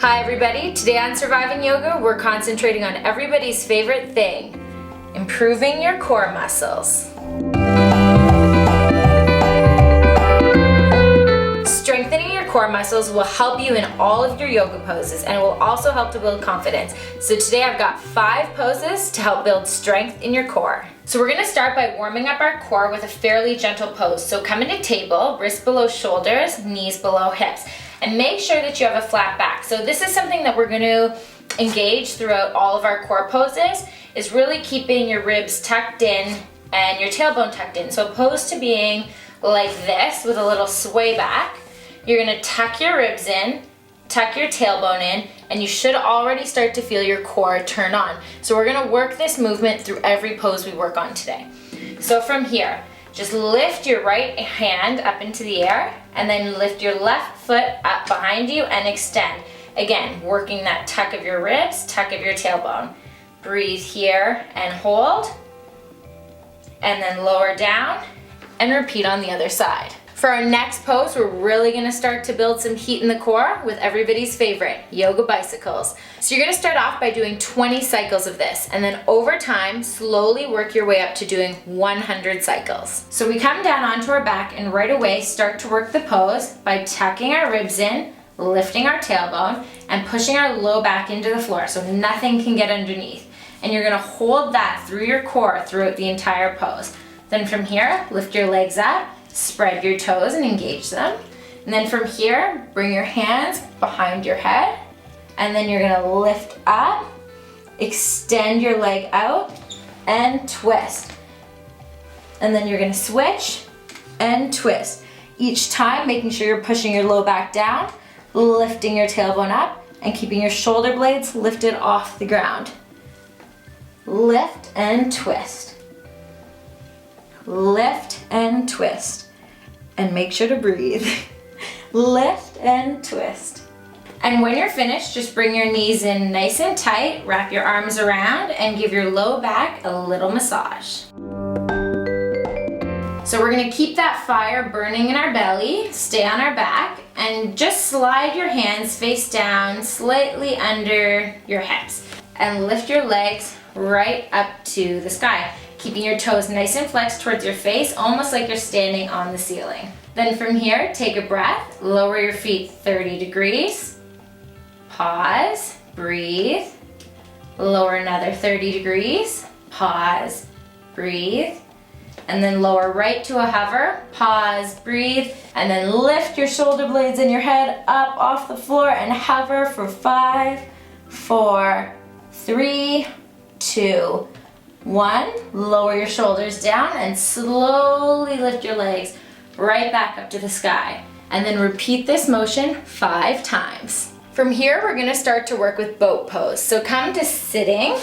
Hi everybody, today on Surviving Yoga, we're concentrating on everybody's favorite thing, improving your core muscles. Strengthening your core muscles will help you in all of your yoga poses and will also help to build confidence. So today I've got 5 poses to help build strength in your core. So we're going to start by warming up our core with a fairly gentle pose. So come into table, wrists below shoulders, knees below hips. And make sure that you have a flat back. So this is something that we're going to engage throughout all of our core poses, is really keeping your ribs tucked in and your tailbone tucked in. So opposed to being like this with a little sway back, you're going to tuck your ribs in, tuck your tailbone in, and you should already start to feel your core turn on. So we're going to work this movement through every pose we work on today. So from here, just lift your right hand up into the air and then lift your left foot up behind you and extend. Again, working that tuck of your ribs, tuck of your tailbone. Breathe here and hold. And then lower down and repeat on the other side. For our next pose, we're really gonna start to build some heat in the core with everybody's favorite, yoga bicycles. So you're gonna start off by doing 20 cycles of this, and then over time, slowly work your way up to doing 100 cycles. So we come down onto our back and right away start to work the pose by tucking our ribs in, lifting our tailbone, and pushing our low back into the floor so nothing can get underneath. And you're gonna hold that through your core throughout the entire pose. Then from here, lift your legs up, spread your toes and engage them. And then from here, bring your hands behind your head. And then you're gonna lift up, extend your leg out, and twist. And then you're gonna switch and twist. Each time, making sure you're pushing your low back down, lifting your tailbone up, and keeping your shoulder blades lifted off the ground. Lift and twist. Lift and twist. And make sure to breathe. Lift and twist. And when you're finished, just bring your knees in nice and tight, wrap your arms around, and give your low back a little massage. So we're gonna keep that fire burning in our belly, stay on our back, and just slide your hands face down, slightly under your hips, and lift your legs right up to the sky, keeping your toes nice and flexed towards your face, almost like you're standing on the ceiling. Then from here, take a breath, lower your feet 30 degrees, pause, breathe, lower another 30 degrees, pause, breathe, and then lower right to a hover, pause, breathe, and then lift your shoulder blades and your head up off the floor and hover for 5, 4, 3, 2, 1, lower your shoulders down and slowly lift your legs right back up to the sky. And then repeat this motion 5 times. From here, we're gonna start to work with boat pose. So come to sitting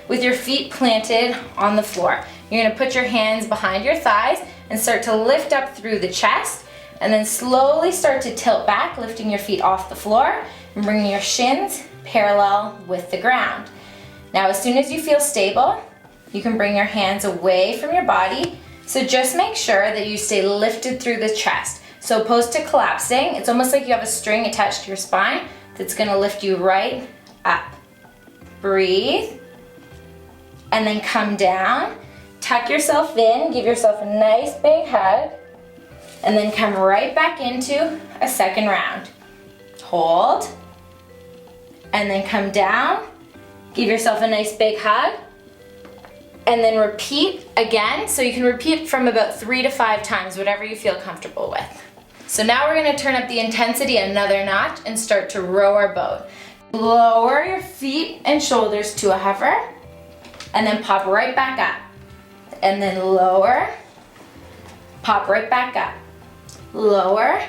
with your feet planted on the floor. You're gonna put your hands behind your thighs and start to lift up through the chest, and then slowly start to tilt back, lifting your feet off the floor and bringing your shins parallel with the ground. Now, as soon as you feel stable, you can bring your hands away from your body. So just make sure that you stay lifted through the chest. So opposed to collapsing, it's almost like you have a string attached to your spine that's gonna lift you right up. Breathe, and then come down. Tuck yourself in, give yourself a nice big hug, and then come right back into a second round. Hold, and then come down, give yourself a nice big hug, and then repeat again. So you can repeat from about 3 to 5 times, whatever you feel comfortable with. So now we're gonna turn up the intensity another notch and start to row our boat. Lower your feet and shoulders to a hover, and then pop right back up. And then lower, pop right back up. Lower,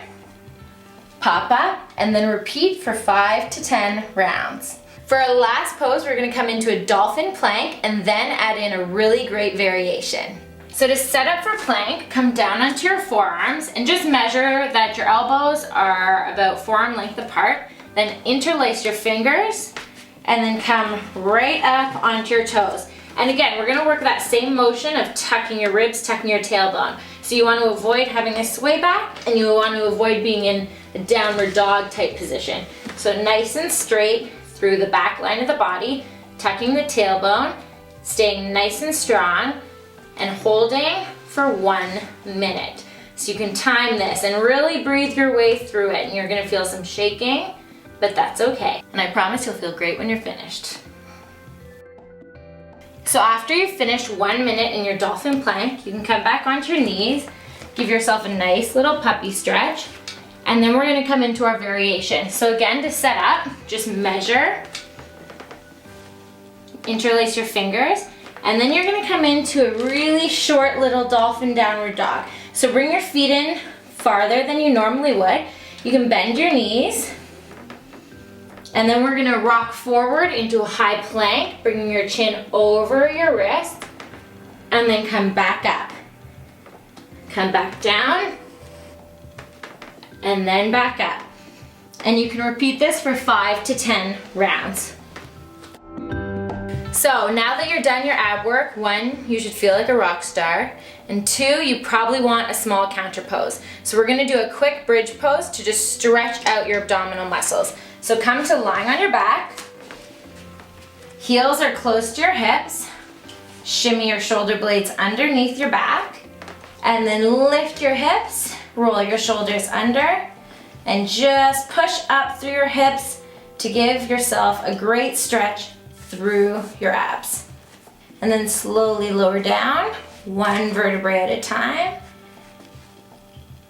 pop up, and then repeat for 5 to 10 rounds. For our last pose, we're gonna come into a Dolphin Plank and then add in a really great variation. So to set up for plank, come down onto your forearms and just measure that your elbows are about forearm length apart. Then interlace your fingers and then come right up onto your toes. And again, we're gonna work that same motion of tucking your ribs, tucking your tailbone. So you want to avoid having a sway back, and you want to avoid being in a downward dog type position. So nice and straight through the back line of the body, tucking the tailbone, staying nice and strong, and holding for 1 minute. So you can time this and really breathe your way through it, and you're gonna feel some shaking, but that's okay. And I promise you'll feel great when you're finished. So after you've finished 1 minute in your dolphin plank, you can come back onto your knees, give yourself a nice little puppy stretch, and then we're gonna come into our variation. So again, to set up, just measure, interlace your fingers, and then you're gonna come into a really short little dolphin downward dog. So bring your feet in farther than you normally would. You can bend your knees, and then we're gonna rock forward into a high plank, bringing your chin over your wrist, and then come back up. Come back down, and then back up. And you can repeat this for 5 to 10 rounds. So now that you're done your ab work, 1, you should feel like a rock star, and 2, you probably want a small counter pose. So we're gonna do a quick bridge pose to just stretch out your abdominal muscles. So come to lying on your back, heels are close to your hips, shimmy your shoulder blades underneath your back, and then lift your hips, roll your shoulders under, and just push up through your hips to give yourself a great stretch through your abs. And then slowly lower down, 1 vertebrae at a time.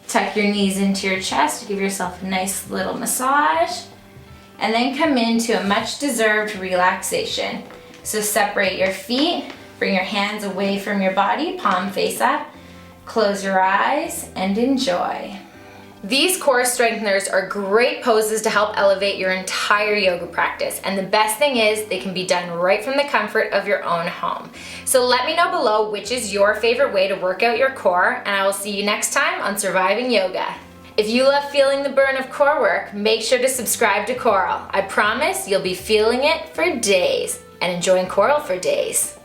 Tuck your knees into your chest to give yourself a nice little massage. And then come into a much deserved relaxation. So separate your feet, bring your hands away from your body, palm face up, close your eyes, and enjoy. These core strengtheners are great poses to help elevate your entire yoga practice, and the best thing is they can be done right from the comfort of your own home. So let me know below which is your favorite way to work out your core, and I will see you next time on Surviving Yoga. If you love feeling the burn of core work, make sure to subscribe to Coral. I promise you'll be feeling it for days and enjoying Coral for days.